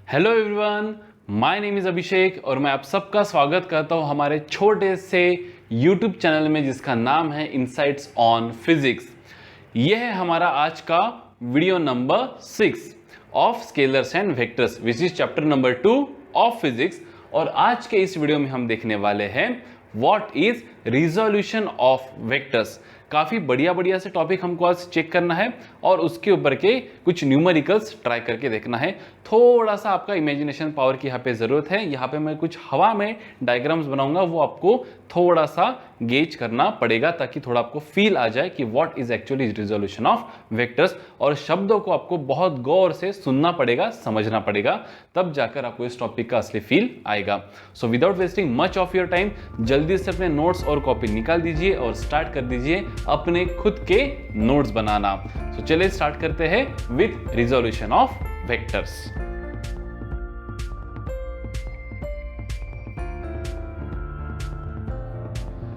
Hello everyone, my name is Abhishek और मैं आप सबका स्वागत करता हूं हमारे छोटे से यूट्यूब चैनल में जिसका नाम है इनसाइट्स ऑन फिजिक्स। यह है हमारा आज का video number 6 of scalars and vectors which is chapter number 2 of physics. और आज के इस वीडियो में हम देखने वाले हैं what is resolution of vectors. काफ़ी बढ़िया से टॉपिक हमको आज चेक करना है और उसके ऊपर के कुछ न्यूमेरिकल्स ट्राई करके देखना है। थोड़ा सा आपका इमेजिनेशन पावर की यहाँ पे ज़रूरत है। यहाँ पे मैं कुछ हवा में डायग्राम्स बनाऊंगा, वो आपको थोड़ा सा गेज करना पड़ेगा ताकि थोड़ा आपको फील आ जाए कि what is actually resolution of vectors. और शब्दों को आपको बहुत गौर से सुनना पड़ेगा, समझना पड़ेगा, तब जाकर आपको इस टॉपिक का असली फील आएगा। So without wasting much of your time, जल्दी से अपने नोट्स और कॉपी निकाल दीजिए और स्टार्ट कर दीजिए अपने खुद के नोट्स बनाना। तो चलिए स्टार्ट करते हैं विद रिजोल्यूशन ऑफ वेक्टर्स।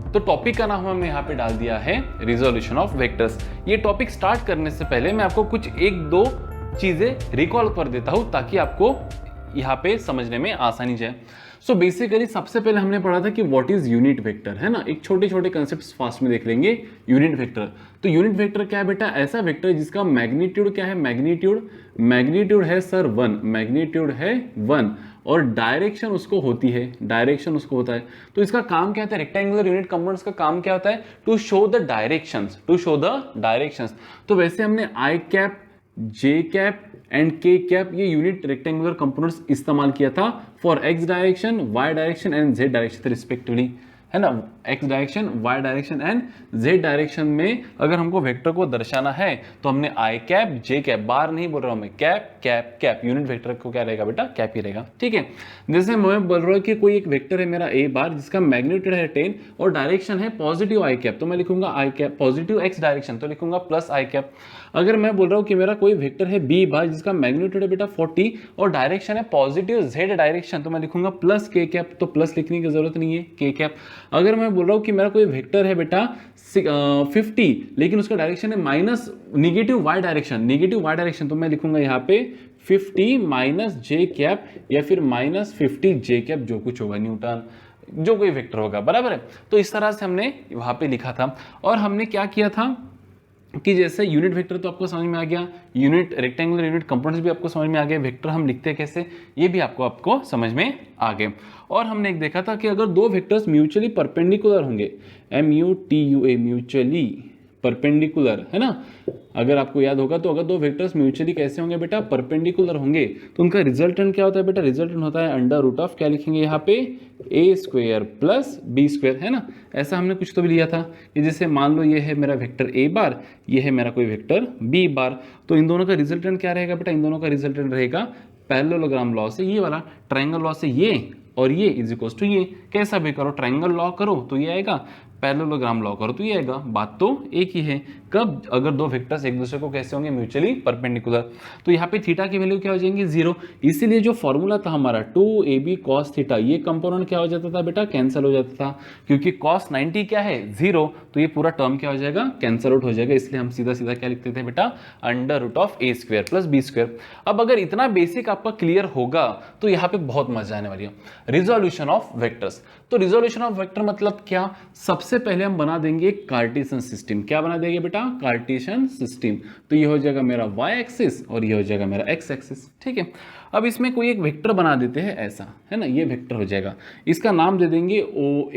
तो टॉपिक का नाम हमने यहाँ पे डाल दिया है रिजोल्यूशन ऑफ वेक्टर्स। ये टॉपिक स्टार्ट करने से पहले मैं आपको कुछ एक दो चीजें रिकॉल कर देता हूँ ताकि आपको यहाँ पे समझने में आसानी जाए। सो बेसिकली सबसे पहले हमने पढ़ा था कि व्हाट इज यूनिट वेक्टर, है ना। एक छोटे छोटे कंसेप्ट्स फास्ट में देख लेंगे। यूनिट वेक्टर, तो यूनिट वेक्टर क्या है बेटा? ऐसा वेक्टर जिसका मैग्नीट्यूड क्या है? मैग्नीट्यूड है सर 1, मैग्नीट्यूड है 1 और डायरेक्शन उसको होती है, डायरेक्शन उसको होता है। तो इसका काम क्या होता है? रेक्टेंगुलर यूनिट कंपोनेंट्स का काम क्या होता है? To show the directions, to show the directions. तो वैसे हमने I cap, J cap and K cap ये यूनिट रेक्टेंगुलर कंपोनेंट्स इस्तेमाल किया था for X direction, Y direction and Z direction respectively, है ना। X direction, Y direction and Z direction में अगर हमको वेक्टर को दर्शाना है तो हमने आई कैप, जे कैप, बार नहीं बोल रहा हूं मैं, cap cap cap, unit vector को क्या रहेगा बेटा? कैप ही रहेगा, ठीक है। जैसे मैं बोल रहा हूं कि कोई एक वेक्टर है मेरा ए बार जिसका मैग्नीट्यूड है 10 और डायरेक्शन है पॉजिटिव आई कैप, तो मैं लिखूंगा आई कैप, पॉजिटिव एक्स डायरेक्शन तो लिखूंगा प्लस आई कैप। अगर मैं बोल रहा हूं कि मेरा कोई वेक्टर है बी बार जिसका मैग्नीट्यूड है बेटा 40 और डायरेक्शन है पॉजिटिव जेड डायरेक्शन, तो मैं लिखूंगा प्लस के कैप, तो प्लस लिखने की जरूरत नहीं है, के कैप। अगर मैं बोल रहा हूं कि मेरा कोई वेक्टर है बेटा 50 लेकिन उसका डायरेक्शन है माइनस निगेटिव वाई डायरेक्शन, तो मैं लिखूंगा यहाँ पे 50 माइनस जे कैप या फिर माइनस 50 जे कैप, जो कुछ होगा, न्यूटन, जो कोई वेक्टर होगा, बराबर है। तो इस तरह से हमने वहां पे लिखा था। और हमने क्या किया था कि जैसे यूनिट वेक्टर तो आपको समझ में आ गया, यूनिट रेक्टेंगुलर यूनिट कंपोनेंट्स भी आपको समझ में आ गए, वेक्टर हम लिखते हैं कैसे ये भी आपको समझ में आ गए। और हमने एक देखा था कि अगर दो वेक्टर्स म्यूचुअली परपेंडिकुलर होंगे, MUTUA, म्यूचुअली परपेंडिकुलर, है ना। अगर आपको याद होगा तो अगर दो वेक्टर्स म्यूचुअली कैसे होंगे बेटा? परपेंडिकुलर होंगे, तो उनका रिजल्टेंट क्या होता है बेटा? रिजल्टेंट होता है अंडर रूट ऑफ, क्या लिखेंगे यहाँ पे? ए स्क्वेयर प्लस बी स्क्वेयर, है ना। ऐसा हमने कुछ तो भी लिया था कि जैसे मान लो ये है मेरा वेक्टर ए बार, ये है मेरा कोई वेक्टर बी बार, तो इन दोनों का रिजल्टेंट क्या रहेगा बेटा? इन दोनों का रिजल्टेंट रहेगा पैरेललोग्राम लॉ से ये वाला, ट्रायंगल लॉ से ये और ये इज इक्वल टू ये। कैसा भी करो, ट्रायंगल लॉ करो तो ये आएगा, पैरेललोग्राम लॉ करो तो ये आएगा, बात तो एक ही है। कब? अगर दो वेक्टर्स एक दूसरे को कैसे होंगे? Mutually perpendicular. तो यहाँ पे थीटा की वैल्यू क्या हो जाएंगी? 0। इसीलिए जो फॉर्मूला था हमारा 2AB cos थीटा, ये कंपोनेंट क्या हो जाता था बेटा? कैंसिल हो जाता था, क्योंकि cos 90 क्या है? 0, तो ये पूरा टर्म क्या हो जाएगा? कैंसिल आउट हो जाएगा। इसलिए हम सीधा सीधा क्या लिखते थे बेटा? Under root of A square plus B square. अब अगर इतना बेसिक आपका क्लियर होगा तो यहाँ पे बहुत मजा आने वाली है। रिजोल्यूशन ऑफ वेक्टर्स, तो रिजोल्यूशन ऑफ वेक्टर मतलब क्या? सबसे पहले हम बना देंगे कार्टेशियन सिस्टम। क्या बना देंगे बेटा? Cartesian system. तो ये हो जाएगा मेरा वाई एक्सिस और ये हो जाएगा मेरा एक्स एक्सिस, ठीक है। अब इसमें कोई एक वेक्टर बना देते हैं ऐसा, है ना, ये वेक्टर हो जाएगा, इसका नाम दे देंगे ओ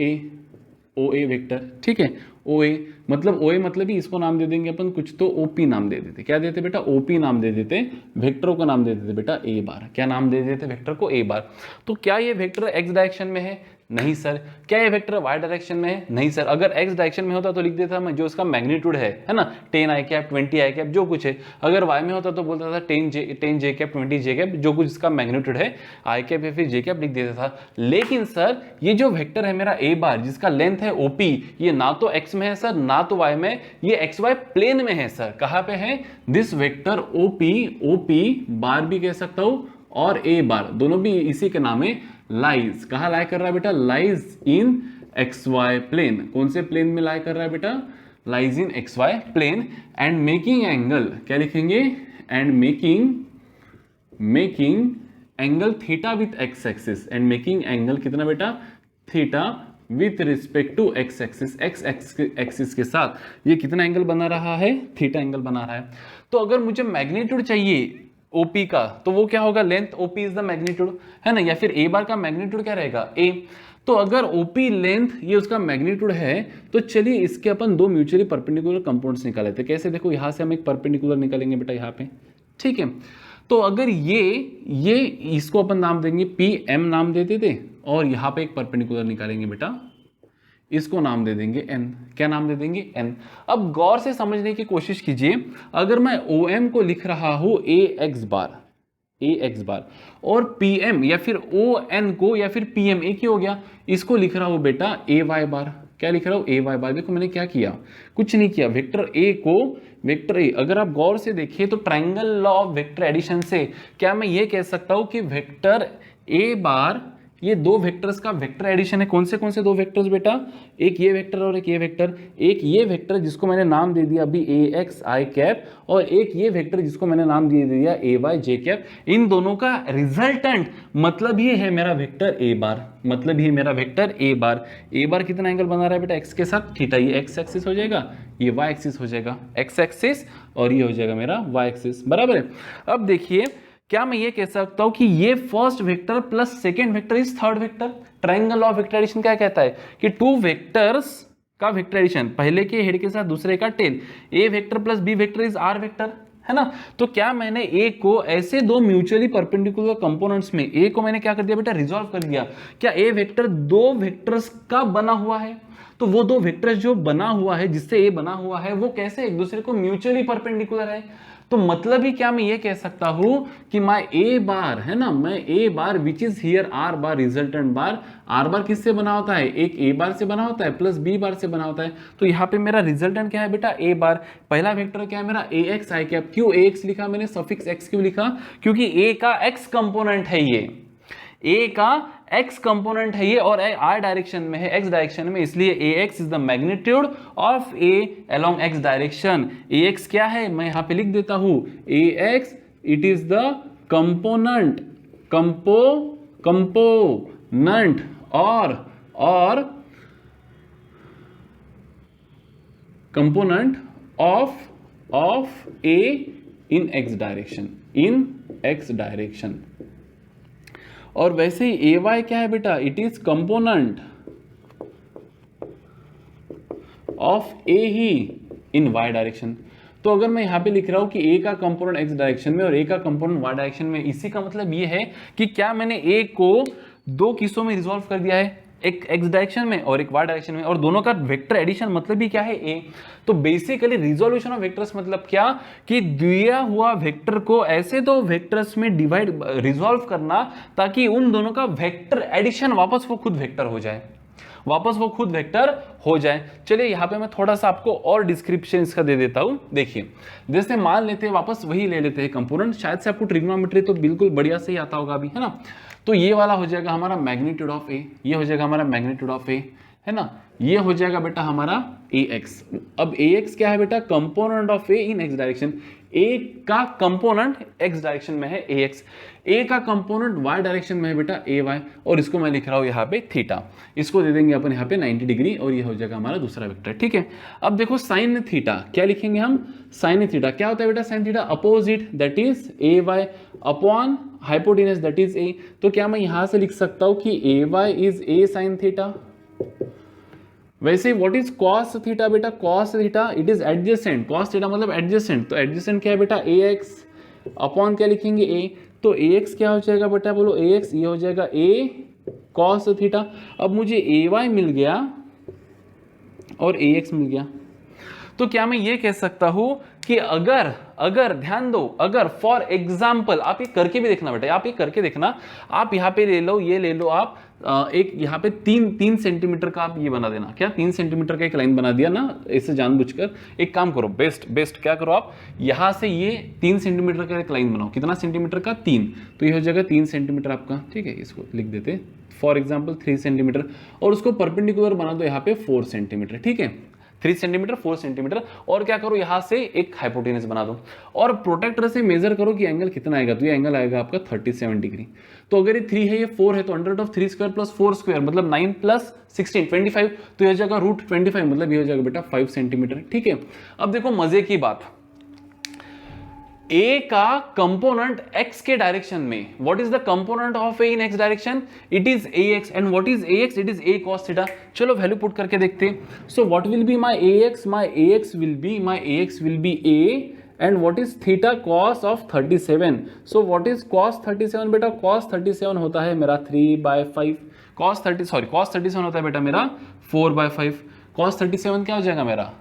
ए वेक्टर, ठीक है। ओ ए मतलब ही इसको नाम दे देंगे अपन कुछ तो OP नाम दे देते। क्या देते बेटा? OP नाम दे देते। वेक्टर को नाम दे देते बेटा ए बार। क्या नाम दे देते वेक्टर को? ए बार। तो क्या ये वेक्टर एक्स डायरेक्शन में है? नहीं सर। क्या ये वेक्टर वाई डायरेक्शन में है? नहीं सर। अगर एक्स डायरेक्शन में होता तो लिख देता मैं जो उसका मैग्नीट्यूड है ना, 10 आई कैप, 20 आई कैप, जो कुछ है। अगर वाई में होता तो बोलता था 10 जे कैप, 20 जे कैप, जो कुछ इसका मैग्नीट्यूड है, आई कैप या फिर जे कैप लिख देता था। लेकिन सर ये जो वेक्टर है मेरा ए बार जिसका लेंथ है OP, ये ना तो एक्स में है सर ना तो वाई में, ये एक्स वाई प्लेन में है सर। कहां पे है? दिस वेक्टर OP बार भी कह सकता हूं और ए बार, दोनों भी इसी के नाम है। लाइज, कहां लाई कर रहा है बेटा? Lies in XY plane. कौन से प्लेन में लाई कर रहा है बेटा? Lies in XY plane and making angle, क्या लिखेंगे? And making angle theta with x axis and making angle कितना बेटा, theta with respect to x axis, x axis के साथ ये कितना एंगल बना रहा है, थीटा एंगल बना रहा है। तो अगर मुझे मैग्नीट्यूड चाहिए ओपी का, तो वो क्या होगा, length OP is the magnitude, है ना, या फिर ए बार का मैग्नीट्यूड क्या रहेगा, ए। तो अगर ओपी लेंथ ये उसका मैग्नीट्यूड है, तो चलिए इसके अपन दो म्यूचुअली परपेंडिकुलर कंपाउंड्स निकाले थे। कैसे, देखो यहां से हम एक परपेंडिकुलर निकालेंगे बेटा यहाँ पे, ठीक है। तो अगर ये इसको अपन नाम देंगे पी एम नाम देते थे, और यहाँ पे एक परपेंडिकुलर निकालेंगे बेटा, इसको नाम दे देंगे एन। क्या नाम दे देंगे, एन। अब गौर से समझने की कोशिश कीजिए, अगर मैं ओ एम को लिख रहा हूं ए एक्स बार और पी एम या फिर ओ एन को या फिर पी एम, एक ही हो गया, इसको लिख रहा हूं बेटा ए वाई बार। क्या लिख रहा हूं, ए वाई बार। देखो मैंने क्या किया, कुछ नहीं किया, वेक्टर ए को वेक्टर ए, अगर आप गौर से देखिए तो triangle law of vector addition से क्या मैं ये कह सकता हूं कि वेक्टर ए बार ये दो वेक्टर्स का वेक्टर एडिशन है। कौन से दो वेक्टर्स बेटा, एक ये वेक्टर और एक ये वेक्टर। एक ये वेक्टर जिसको मैंने नाम दे दिया अभी ए एक्स आई कैप, और एक ये वेक्टर जिसको मैंने नाम दे दिया ए वाई जे कैप। इन दोनों का रिजल्टेंट मतलब ये है मेरा वेक्टर ए बार, मतलब ये मेरा वेक्टर ए बार। ए बार कितना एंगल बना रहा है बेटा, एक्स के साथ थीटा। ये एक्स एक्सिस हो जाएगा, ये वाई एक्सिस हो जाएगा, एक्स एक्सिस, और ये हो जाएगा मेरा वाई एक्सिस, बराबर है। अब देखिए, क्या मैं ये कह सकता हूं कि ये first vector plus second vector is third vector. Triangle of vector addition क्या कहता है कि टू वेक्टर्स का वेक्टर एडिशन, पहले के हेड के साथ दूसरे का tail, a vector plus b vector is r vector, है ना। तो क्या मैंने ए को ऐसे दो म्यूचुअली परपेंडिकुलर कंपोनेंट्स में, ए को मैंने क्या कर दिया बेटा, रिजॉल्व कर दिया। क्या ए वेक्टर दो वेक्टर्स का बना हुआ है, तो वो दो वेक्टर्स जो बना हुआ है, जिससे ए बना हुआ है, वो कैसे एक दूसरे को म्यूचुअली परपेंडिकुलर है। तो मतलब ही क्या मैं ये कह सकता हूं कि माय ए बार, है ना, मैं A bar which is here R bar resultant bar, R bar किससे बना होता है, एक ए बार से बना होता है प्लस बी बार से बना होता है। तो यहाँ पे मेरा रिजल्टेंट क्या है बेटा, ए बार। पहला वेक्टर क्या है मेरा, ए एक्स आई कैप। क्यों ए एक्स लिखा मैंने, सफिक्स एक्स क्यों लिखा, क्योंकि ए का एक्स कंपोनेंट है ये, ए का एक्स कंपोनेंट है ये, और आर डायरेक्शन में है, एक्स डायरेक्शन में, इसलिए A X is the magnitude of A along X direction. A X क्या है, मैं यहां पे लिख देता हूं, A X it is the component और component of A in X direction, और वैसे ही ए वाई क्या है बेटा, it is component of A ही इन वाई डायरेक्शन। तो अगर मैं यहां पे लिख रहा हूं कि ए का कंपोनेंट एक्स डायरेक्शन में और ए का कंपोनेंट वाई डायरेक्शन में, इसी का मतलब ये है कि क्या मैंने ए को दो किस्सों में रिजॉल्व कर दिया है, एक एक्स डायरेक्शन में और एक वाई डायरेक्शन में, और दोनों का वेक्टर एडिशन मतलब भी क्या है, ए। तो बेसिकली रिजोल्यूशन ऑफ वेक्टर्स मतलब क्या, कि दिया हुआ वेक्टर को ऐसे दो वेक्टर्स में डिवाइड रिजॉल्व करना ताकि उन दोनों का वेक्टर एडिशन वापस वो खुद वेक्टर हो जाए। चलिए यहाँ पे मैं थोड़ा सा आपको और डिस्क्रिप्शन इसका दे देता हूं। देखिए, जैसे मान लेते हैं, वापस वही ले लेते हैं कंपोनेंट, शायद से आपको ट्रिग्नोमेट्री तो बिल्कुल बढ़िया से ही आता होगा अभी, है ना। तो ये वाला हो जाएगा हमारा मैग्नीट्यूड ऑफ ए, ये हो जाएगा हमारा मैग्नीट्यूड ऑफ ए, है ना। ये हो जाएगा बेटा हमारा ए एक्स। अब ए एक्स क्या है बेटा, component of A in X direction. A का कंपोनेंट एक्स डायरेक्शन में है ए एक्स, ए का कंपोनेंट वाई डायरेक्शन में है बेटा ए वाई, और इसको मैं लिख रहा हूं यहाँ पे थीटा। इसको दे देंगे अपन यहाँ पे 90 डिग्री, और ये हो जाएगा हमारा दूसरा वेक्टर, ठीक है। अब देखो साइन थीटा क्या लिखेंगे हम, साइन थीटा क्या होता है बेटा, sine theta opposite that is A Y upon hypotenuse that is A. तो क्या मैं यहां से लिख सकता हूं कि A Y is A sine theta. वैसे व्हाट इज कॉस थीटा बेटा, cos theta it is adjacent, cos theta मतलब एडजेसेंट। तो एडजेसेंट क्या है बेटा, ए एक्स अपॉन क्या लिखेंगे ए। तो ए एक्स क्या हो जाएगा बेटा, बोलो ए एक्स, ये हो जाएगा ए कॉस थीटा। अब मुझे ए वाई मिल गया और ए एक्स मिल गया। तो क्या मैं ये कह सकता हूं कि अगर ध्यान दो, अगर फॉर एग्जाम्पल, आप ये करके भी देखना बेटा, आप ये करके देखना, आप यहाँ पे ले लो, ये ले लो आप, एक यहाँ पे 3 सेंटीमीटर का आप ये बना देना। क्या 3 सेंटीमीटर का एक लाइन बना दिया ना, इसे जानबूझकर। एक काम करो, बेस्ट क्या करो आप, यहाँ से ये 3 सेंटीमीटर का एक लाइन बनाओ। कितना सेंटीमीटर का, 3। तो ये हो जाएगा 3 सेंटीमीटर आपका, ठीक है। इसको लिख देते फॉर एग्जाम्पल 3 सेंटीमीटर, और उसको परपेंडिकुलर बना दो यहाँ पे 4 सेंटीमीटर, ठीक है। 3 सेंटीमीटर 4 सेंटीमीटर, और क्या करो यहाँ से एक हाइपोटेनस बना दो और प्रोटेक्टर से मेजर करो कि एंगल कितना आएगा, तो ये एंगल आएगा आपका 37 डिग्री। तो अगर ये 3 है ये 4 है तो under of 3 square plus 4 square मतलब 9 प्लस 16 25, तो यह हो जाएगा रूट 25 मतलब ये हो जाएगा बेटा 5 सेंटीमीटर। ठीक है, अब देखो मजे की बात, ए का कंपोनेंट x के डायरेक्शन में, what is the component of A in x direction, it is ax, and what is ax, it is a cos theta. चलो वैल्यू पुट करके देखते हैं। सो what will be my ax, my ax will be a, and what is theta cos of 37। So what is cos 37 बेटा, cos 37 होता है मेरा 3/5, cos 37 होता है बेटा मेरा 4/5, cos 37 क्या हो जाएगा मेरा,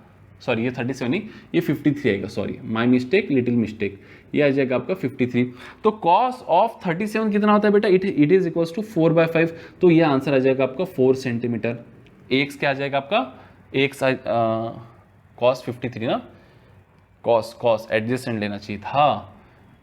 सॉरी ये 37 नहीं ये 53 आएगा, sorry my mistake, little mistake, ये आ जाएगा आपका 53। तो cos ऑफ 37 कितना होता है बेटा, इट इज इक्वल्स टू 4/5, तो ये आंसर आ जाएगा आपका 4 सेंटीमीटर। ax क्या आ जाएगा आपका, ax cos 53 ना, cos एडजेसेंट लेना चाहिए था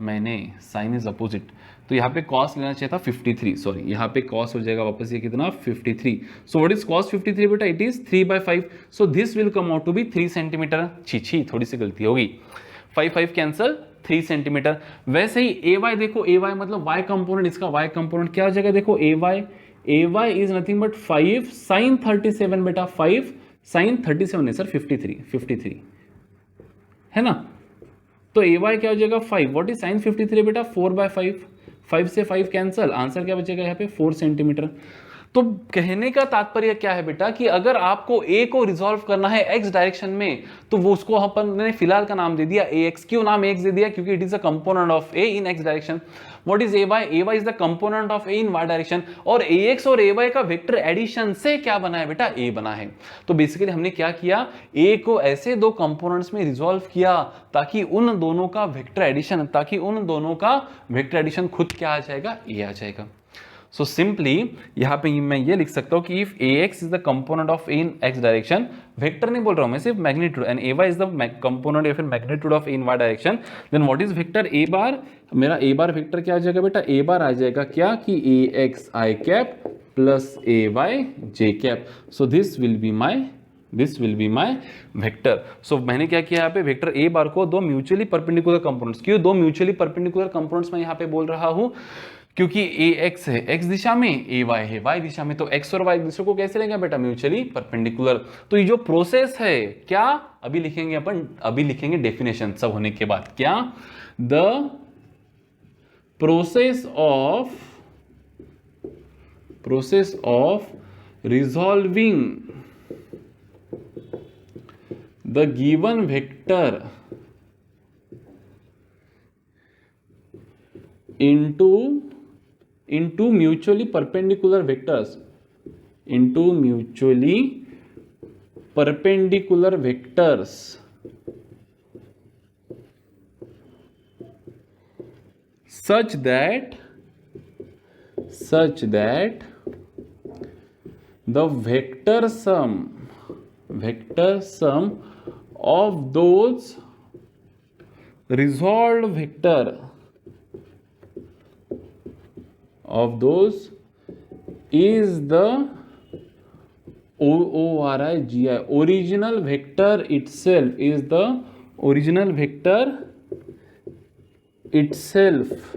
मैंने, साइन इज अपोजिट, तो यहाँ पे cos लेना चाहिए था 53, सॉरी यहाँ पे cos हो जाएगा वापस ये कितना 53। सो व्हाट इज cos 53 बेटा, it is 3/5, so this will come out to be 3 centimetre. छी थोड़ी सी गलती होगी, 5 कैंसल 3 सेंटीमीटर। वैसे ही ay देखो, ay मतलब y कंपोनेंट, इसका y कंपोनेंट क्या हो जाएगा देखो, ay is nothing but 5 sin 37 बेटा, 5 sin 37 नहीं सर 53 है ना, तो ay क्या हो जाएगा 5, व्हाट इज sin 53 बेटा 4/5, 5 से 5 कैंसल, आंसर क्या बचेगा यहाँ पे 4 सेंटीमीटर। तो कहने का तात्पर्य क्या है बेटा कि अगर आपको a को रिजॉल्व करना है x डायरेक्शन में, तो वो उसको अपन ने फिलहाल का नाम दे दिया ax। क्यों नाम ax दे दिया, क्योंकि it is a component of a in x direction. What is ay is the component of a in y direction, और ax और ay का वेक्टर एडिशन से क्या बना है बेटा, a बना है। तो बेसिकली हमने क्या किया, a को ऐसे दो कंपोनेंट्स में रिजॉल्व किया ताकि उन दोनों का वेक्टर एडिशन खुद क्या आ जाएगा, a आ जाएगा। सो सिंपली यहाँ पे मैं ये लिख सकता हूँ कि if ax is the component of a in x direction, vector नहीं बोल रहा हूँ मैं, सिर्फ magnitude, and ay is the component या फिर magnitude of a in y direction, then what is vector a bar, मेरा a बार वेक्टर क्या आ जाएगा बेटा, a बार आ जाएगा क्या कि ax i cap plus ay j cap. So this will be my vector. So मैंने क्या किया यहाँ पे, वेक्टर a बार को दो म्यूचुअली परपेंडिकुलर कंपोनेंट्स, क्यों दो म्यूचुअली परपेंडिकुलर कंपोनेंट्स मैं यहाँ पे बोल रहा हूँ, क्योंकि ax है x दिशा में, ay है y दिशा में, तो x और y एक दूसरे को कैसे लेंगे बेटा, म्यूचुअली परपेंडिकुलर। तो ये जो प्रोसेस है क्या, अभी लिखेंगे अपन, अभी लिखेंगे डेफिनेशन सब होने के बाद, क्या, the process of resolving the given vector into mutually perpendicular vectors, such that the vector sum of those resolved vector of those is the original vector itself, is the original vector itself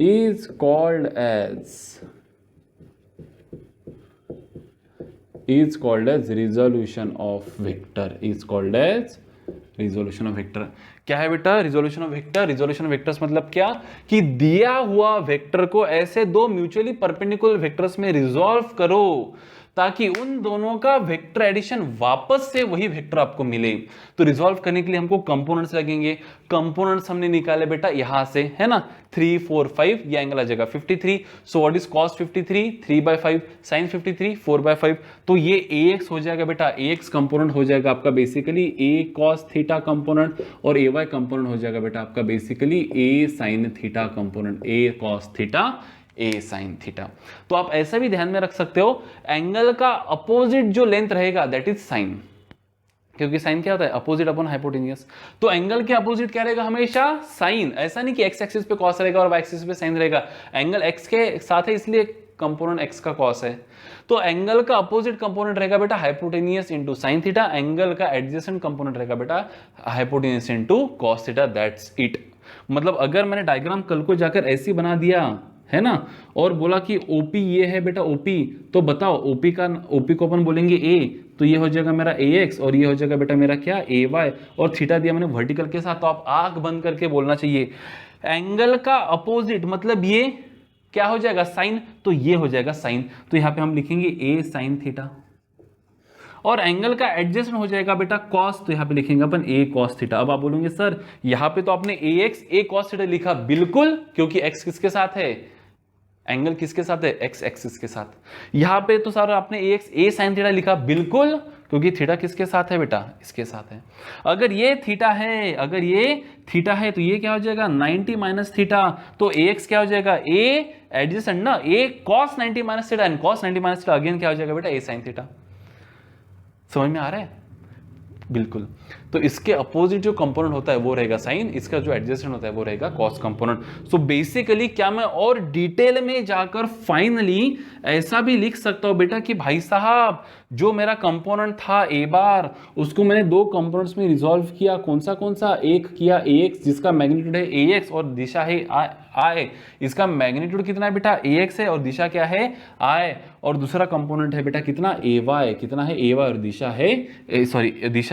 is called as resolution of vector, is called as resolution of vector. क्या है बेटा resolution of vector, resolution of vectors मतलब क्या कि दिया हुआ vector को ऐसे दो म्यूचुअली परपेंडिकुलर वेक्टर्स में रिजॉल्व करो ताकि उन दोनों का वेक्टर एडिशन वापस से वही वेक्टर आपको मिले। तो रिजॉल्व करने के लिए हमको कंपोनेंट्स लगेंगे, कंपोनेंट्स हमने निकाले बेटा यहां से, है ना, 3 4 5, ये एंगल आ जाएगा 53। सो व्हाट इज cos 53, 3/5, sin 53, 4/5। तो ये ax हो जाएगा बेटा, ax कंपोनेंट हो जाएगा आपका basically a cos theta component, और ay कंपोनेंट हो जाएगा बेटा आपका basically a sin theta component, a cos theta a sin theta. तो आप ऐसा भी ध्यान में रख सकते हो, एंगल का अपोजिट जो लेंथ रहेगा दैट इज साइन, क्योंकि साइन क्या होता है, अपोजिट अपॉन हाइपोटेन्यूस। तो एंगल के अपोजिट क्या रहेगा हमेशा, साइन। ऐसा नहीं कि एक्स एक्सिस पे कॉस रहेगा और वाई एक्सिस पे साइन रहेगा, एंगल एक्स के साथ है इसलिए कंपोनेंट x का cos है, तो एंगल का अपोजिट कंपोनेंट रहेगा बेटा hypotenuse into sine theta, angle का एडजेसेंट कंपोनेंट रहेगा बेटा hypotenuse into cos theta, that's it. मतलब अगर मैंने डायग्राम कल को जाकर ऐसी बना दिया है ना, और बोला कि OP ये है बेटा OP, तो बताओ OP को अपन बोलेंगे A, तो ये हो जाएगा मेरा AX और ये हो जाएगा बेटा मेरा क्या AY, और थीटा दिया मैंने वर्टिकल के साथ, तो आप आंख बंद करके बोलना चाहिए एंगल का अपोजिट मतलब ये क्या हो जाएगा साइन, तो ये हो जाएगा साइन, तो यहां पे हम लिखेंगे A साइन थीटा, और एंगल का एडजस्टमेंट हो जाएगा बेटा कॉस, तो यहां पे लिखेंगे अपन A कॉस थीटा। अब आप बोलोगे सर यहां पे तो आपने AX A कॉस थीटा लिखा, बिल्कुल, क्योंकि x किसके साथ है, एंगल किसके साथ है, x एक्सिस के साथ। यहां पे तो सर आपने AX A साइन थीटा लिखा, बिल्कुल, क्योंकि थीटा किसके साथ है बेटा, इसके साथ है। अगर ये थीटा है, अगर ये थीटा है तो ये क्या हो जाएगा 90 माइनस थीटा, तो AX क्या हो जाएगा A एडजेसेंट ना, A cos 90 minus theta, and cos 90 minus theta again क्या हो जाएगा बेटा A साइन थीटा। समझ में आ रहा है, बिल्कुल। तो इसके अपोजिट जो कंपोनेंट होता है वो रहेगा साइन, इसका जो एडजेसेंट होता है वो रहेगा कॉस कंपोनेंट। सो बेसिकली क्या मैं और डिटेल में जाकर फाइनली ऐसा भी लिख सकता हूं बेटा कि भाई साहब जो मेरा कंपोनेंट था ए बार, उसको मैंने दो कंपोनेंट्स में रिजॉल्व किया, कौन सा, एक किया AX जिसका मैग्नीट्यूड है AX और दिशा है I, इसका मैग्नीट्यूड कितना है बेटा AX है और दिशा क्या है I, और दूसरा कंपोनेंट है बेटा कितना AY, कितना है AY और दिशा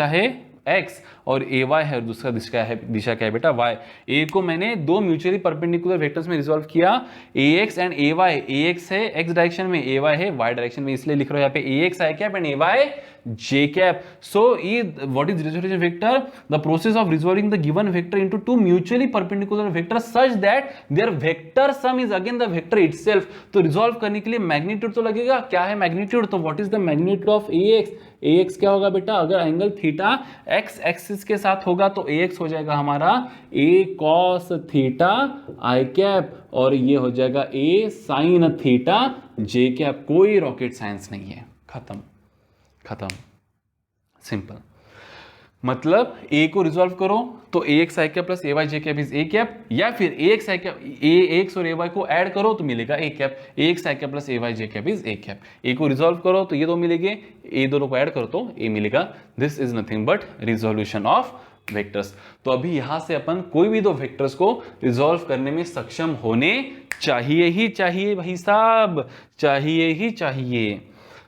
है x और AY है और दूसरा दिशा क्या है बेटा y। A को मैंने दो म्यूचुअली परपेंडिकुलर वेक्टर्स में रिजॉल्व किया, AX एंड AY, AX है x डायरेक्शन में, AY है y डायरेक्शन में, इसलिए लिख रहा हूं यहाँ पे AX I cap and AY J cap. So what is resolution vector? The process of resolving the given vector into two mutually perpendicular vectors such that their vector sum is again the vector itself। तो resolve करने के लिए magnitude तो लगेगा, क्या है magnitude, तो what is the magnitude of AX? AX क्या होगा बेटा, अगर एंगल थीटा x एक्सिस के साथ होगा तो AX हो जाएगा हमारा A cos theta I cap, और ये हो जाएगा A sin theta J cap. कोई रॉकेट साइंस नहीं है, खत्म, सिंपल। मतलब A को रिजॉल्व करो तो AX I cap plus AY J cap is A cap, या फिर AX और AY को ऐड करो तो मिलेगा A cap, AX I cap plus AY J cap is A cap. A को रिजॉल्व करो तो ये दो मिलेंगे, A दोनों को ऐड करो तो A मिलेगा। This is nothing but resolution of vectors. तो अभी यहां से अपन कोई भी दो वेक्टर्स को रिजॉल्व करने में सक्षम होने चाहिए भाई साहब, चाहिए।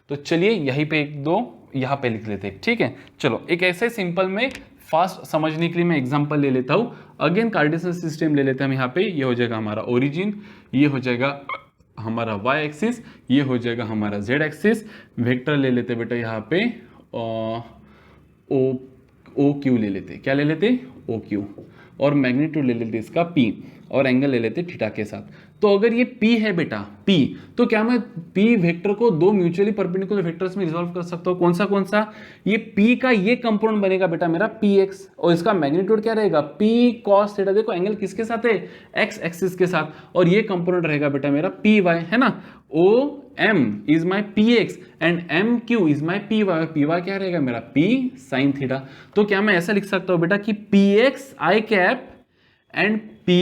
तो चलिए यहीं पे एक दो यहां पे लिख लेते हैं, ठीक है। चलो एक ऐसे सिंपल में फास्ट समझने के लिए मैं एग्जांपल ले लेता हूं। अगेन कार्टेशियन सिस्टम ले लेते हैं हम यहाँ पे, ये हो जाएगा हमारा ओरिजिन, ये हो जाएगा हमारा y एक्सिस, ये हो जाएगा हमारा z एक्सिस। वेक्टर ले लेते बेटा यहाँ पे ओ क्यू ले लेते, क्या ले लेते ओ क्यू, और मैग्नीट्यूड ले लेते इसका p, और एंगल ले लेते थीटा के साथ। तो अगर ये p है बेटा p, तो क्या मैं p वेक्टर को दो म्यूचुअली परपेंडिकुलर वेक्टर्स में रिजॉल्व कर सकता हूं, कौन सा, ये p का ये कंपोनेंट बनेगा बेटा मेरा px, और इसका मैग्नीट्यूड क्या रहेगा p cos थीटा। देखो एंगल किसके साथ है x एक्सिस के साथ, और ये कंपोनेंट रहेगा बेटा मेरा py, है ना। OM is my px and MQ is my py, py क्या रहेगा मेरा p sin थीटा। तो क्या मैं ऐसा लिख सकता हूं बेटा कि px I cap and py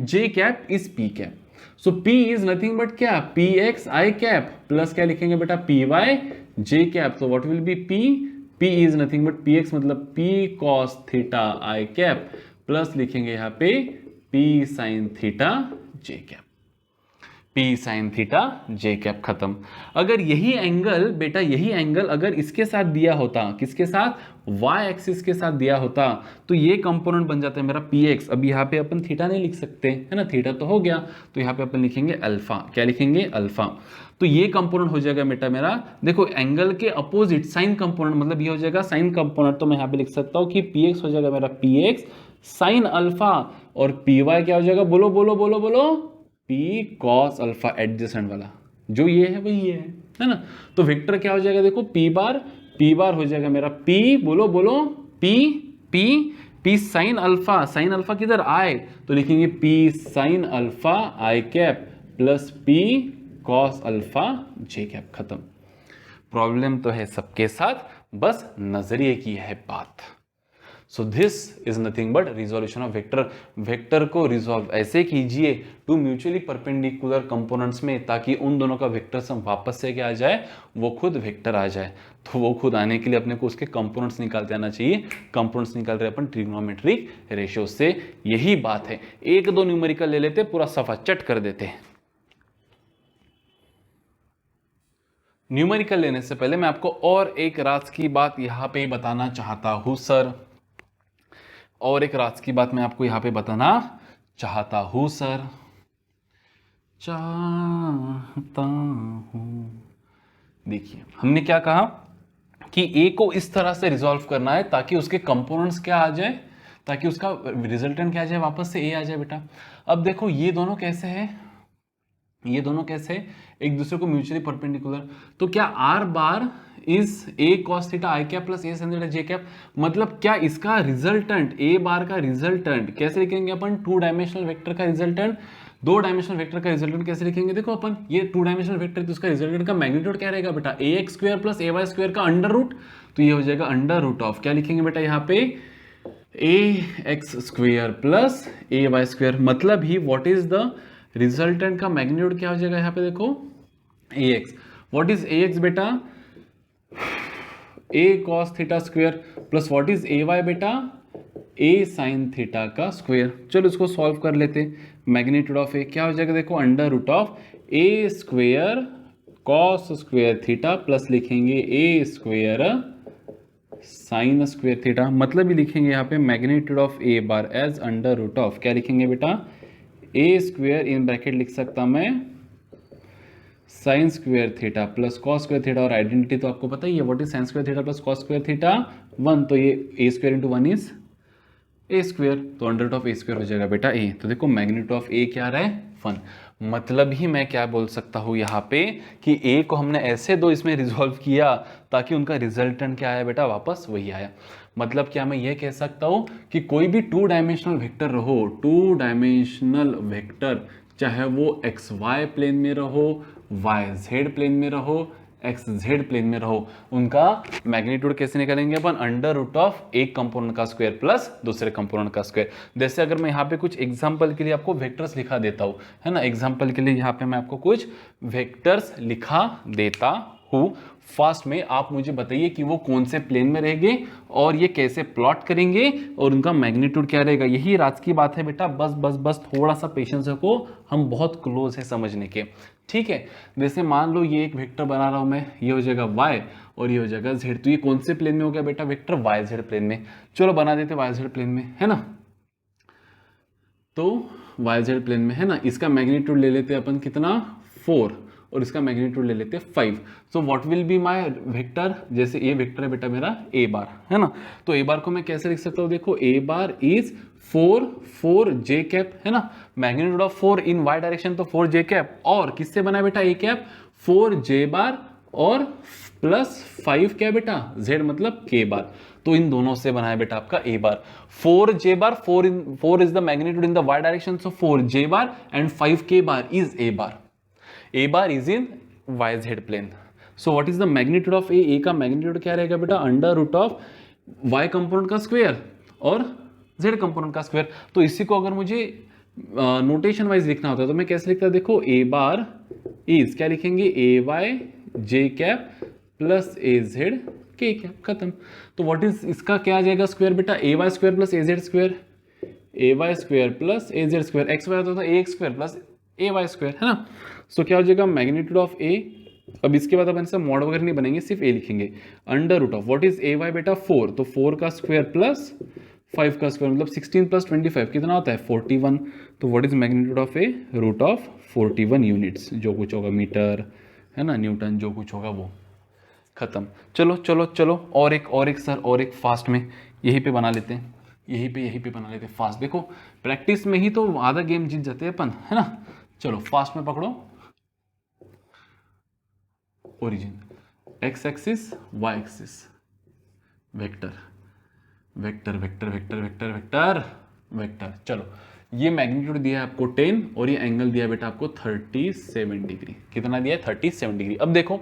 j cap is p cap. So p is nothing but क्या px I कैप प्लस क्या लिखेंगे बेटा py j कैप। तो what will B p is nothing but px मतलब p cos theta I cap plus लिखेंगे यहाँ पे p sin theta j cap, P sin theta J cap, खत्म। अगर यही एंगल बेटा अगर इसके साथ दिया होता, किसके साथ, y एक्सिस के साथ दिया होता, तो ये कंपोनेंट बन जाता है मेरा px। अब यहाँ पे अपन थीटा नहीं लिख सकते, है ना, थीटा तो हो गया, तो यहाँ पे अपन लिखेंगे अल्फा, क्या लिखेंगे अल्फा। तो ये कंपोनेंट हो जाएगा बेटा मेरा, देखो एंगल के अपोजिट साइन कंपोनेंट, मतलब ये हो जाएगा साइन कंपोनेंट। तो मैं यहाँ पे लिख सकता हूँ कि px हो जाएगा मेरा px साइन अल्फा, और py क्या हो जाएगा, बोलो p cos अल्फा एडजेसेंट वाला, जो ये है वही ये है ना। तो वेक्टर क्या हो जाएगा, देखो p बार हो जाएगा मेरा p, बोलो p साइन अल्फा किधर I, तो लिखेंगे p sine alpha I cap plus p cos alpha j cap, खत्म। प्रॉब्लम तो है सबके साथ, बस नजरिए की है बात। So this is nothing but resolution of vector. Vector को रिजॉल्व ऐसे कीजिए टू म्यूचुअली परपेंडिकुलर कंपोनेंट्स में, ताकि उन दोनों का वेक्टर सम वापस से क्या आ जाए, वो खुद वेक्टर आ जाए। तो वो खुद आने के लिए अपने को उसके कंपोनेंट्स निकालते आना चाहिए। कंपोनेंट्स निकाल रहे अपन ट्रिग्नोमेट्रिक रेशियो से, यही बात है। एक दो न्यूमेरिकल ले लेते, पूरा सफा चट कर देते। न्यूमेरिकल लेने से पहले मैं आपको और एक राज की बात यहां पे बताना चाहता हूं सर, और एक राज की बात मैं आपको यहां पे बताना चाहता हूं सर, चाहता हूं। देखिए हमने क्या कहा कि ए को इस तरह से रिजॉल्व करना है ताकि उसके कंपोनेंट्स क्या आ जाए, ताकि उसका रिजल्टेंट क्या आ जाए, वापस से ए आ जाए बेटा। अब देखो ये दोनों कैसे हैं, ये दोनों कैसे एक दूसरे को म्यूचुअली परपेंडिकुलर। तो क्या are bar is A cos theta I cap plus A sin theta J cap, मतलब क्या इसका रिजल्टेंट, ए बार का रिजल्टेंट कैसे लिखेंगे अपन, टू डायमेंशनल वेक्टर का रिजल्टेंट, दो डायमेंशनल वेक्टर का रिजल्टेंट कैसे लिखेंगे। देखो अपन ये टू डायमेंशनल वेक्टर, तो उसका रिजल्टेंट का मैग्नीट्यूड क्या रहेगा बेटा, A X square plus A Y square का अंडर रूट। तो ये हो जाएगा अंडर रूट ऑफ, क्या लिखेंगे बेटा यहाँ पे, A X square plus A Y square. मतलब ही व्हाट इज द रिजल्टेंट का मैग्नीट्यूड क्या हो जाएगा यहाँ पे, देखो A X. What is A X बेटा, A cos theta square plus what is A Y बेटा, ए साइन थीटा का स्क्वायर। चलो इसको सॉल्व कर लेते। मैग्नीट्यूड ऑफ ए क्या हो जाएगा, देखो under root of A square cos square theta plus लिखेंगे a square sine square theta. मतलब ही लिखेंगे यहाँ पे magnitude of A bar as under root of, क्या लिखेंगे बेटा, ए स्क्वायर इन ब्रैकेट लिख सकता मैं sine square theta plus cos square theta, और आइडेंटिटी तो आपको पता ही है, what is sine square theta plus cos square theta 1, तो ये A square into 1 is A square, तो under root of A square हो जाएगा बेटा ए। तो देखो मैग्नीट्यूड ऑफ ए क्या आ रहा है, 1। मतलब ही मैं क्या बोल सकता हूँ यहाँ पे कि ए को हमने ऐसे दो इसमें रिजॉल्व किया ताकि उनका रिजल्टेंट क्या आया बेटा, वापस वही आया। मतलब क्या मैं ये कह सकता हूँ कि कोई भी टू डायमेंशनल वेक्टर रहो, टू डायमेंशनल वेक्टर चाहे वो एक्स वाई प्लेन में रहो, वाई जेड प्लेन में रहो, एक्स जेड प्लेन में रहो, उनका मैग्नीट्यूड कैसे निकालेंगे अपन, अंडर रूट ऑफ एक कंपोनेंट का स्क्वायर प्लस दूसरे कंपोनेंट का स्क्वायर। जैसे अगर मैं यहाँ पे कुछ एग्जांपल के लिए आपको वेक्टर्स लिखा देता हूँ, है ना, एग्जांपल के लिए यहाँ पे मैं आपको कुछ वेक्टर्स लिखा देता हूँ, फास्ट में आप मुझे बताइए कि वो कौन से प्लेन में रहेंगे और ये कैसे प्लॉट करेंगे और उनका मैग्नीट्यूड क्या रहेगा। यही राज की बात है बेटा, बस बस बस थोड़ा सा पेशेंस रखो, हम बहुत क्लोज है समझने के, ठीक है। जैसे मान लो ये एक वेक्टर बना रहा हूं मैं, ये हो जाएगा y और ये हो जाएगा z, तो ये कौन से प्लेन में हो गया बेटा, वेक्टर वाई जेड प्लेन में। चलो बना देते वाई जेड प्लेन में, है ना, तो वाई जेड प्लेन में है ना, इसका मैग्नीट्यूड ले लेते अपन कितना, 4, और इसका मैग्नीट्यूड ले लेते 5। सो what will be my vector, जैसे ये वेक्टर है बेटा मेरा ए बार, है ना, तो ए बार को मैं कैसे लिख सकता हूँ, देखो ए बार इज 4 4 जे कैप, है ना, magnitude of 4 in Y direction तो 4 जे कैप, और किससे बना बेटा ए कैप, 4 जे बार और प्लस 5 क्या बेटा, जेड मतलब के बार, तो इन दोनों से बना है बेटा आपका A bar. 4 J bar, 4 is the magnitude in the Y direction, so 4 J bar and 5 K bar is A bar. A bar is in Y Z plane, so what is the magnitude of A का magnitude क्या रहेगा बेटा, under root of Y component का square और Z component का square. तो इसी को अगर मुझे नोटेशन वाइज लिखना होता है तो मैं कैसे लिखता, देखो ए बार इज क्या लिखेंगे, ए वाई जे कैप प्लस ए जेड के कैप, खत्म। तो व्हाट इज इसका क्या आ जाएगा स्क्वायर बेटा, A Y square plus A Z square, A Y square plus A Z square, x Y होता था ए X square plus A Y square, है ना। सो क्या हो जाएगा मैग्नीट्यूड ऑफ ए, अब इसके बाद अपन से मॉड वगैरह नहीं बनेंगे, सिर्फ ए लिखेंगे, under root of what is A Y बेटा 4, तो 4 का स्क्वायर प्लस 5 का स्क्वायर मतलब 16 प्लस 25 कितना होता है 41। तो what is magnitude of a, root of 41 units, जो कुछ होगा मीटर, है ना, न्यूटन, जो कुछ होगा वो, खत्म। चलो चलो चलो और एक सर, और एक फास्ट में यहीं पे बना लेते हैं, यहीं पे बना लेते हैं फास्ट। देखो प्रैक्टिस में ही तो आधा गेम जीत जाते हैं अपन, है ना। चलो फास्ट में पकड़ो, origin, x axis y axis, vector vector vector vector vector vector vector. चलो ये मैग्नीट्यूड दिया है आपको 10 और ये एंगल दिया है बेटा आपको 37 डिग्री। कितना दिया है? 37 डिग्री। अब देखो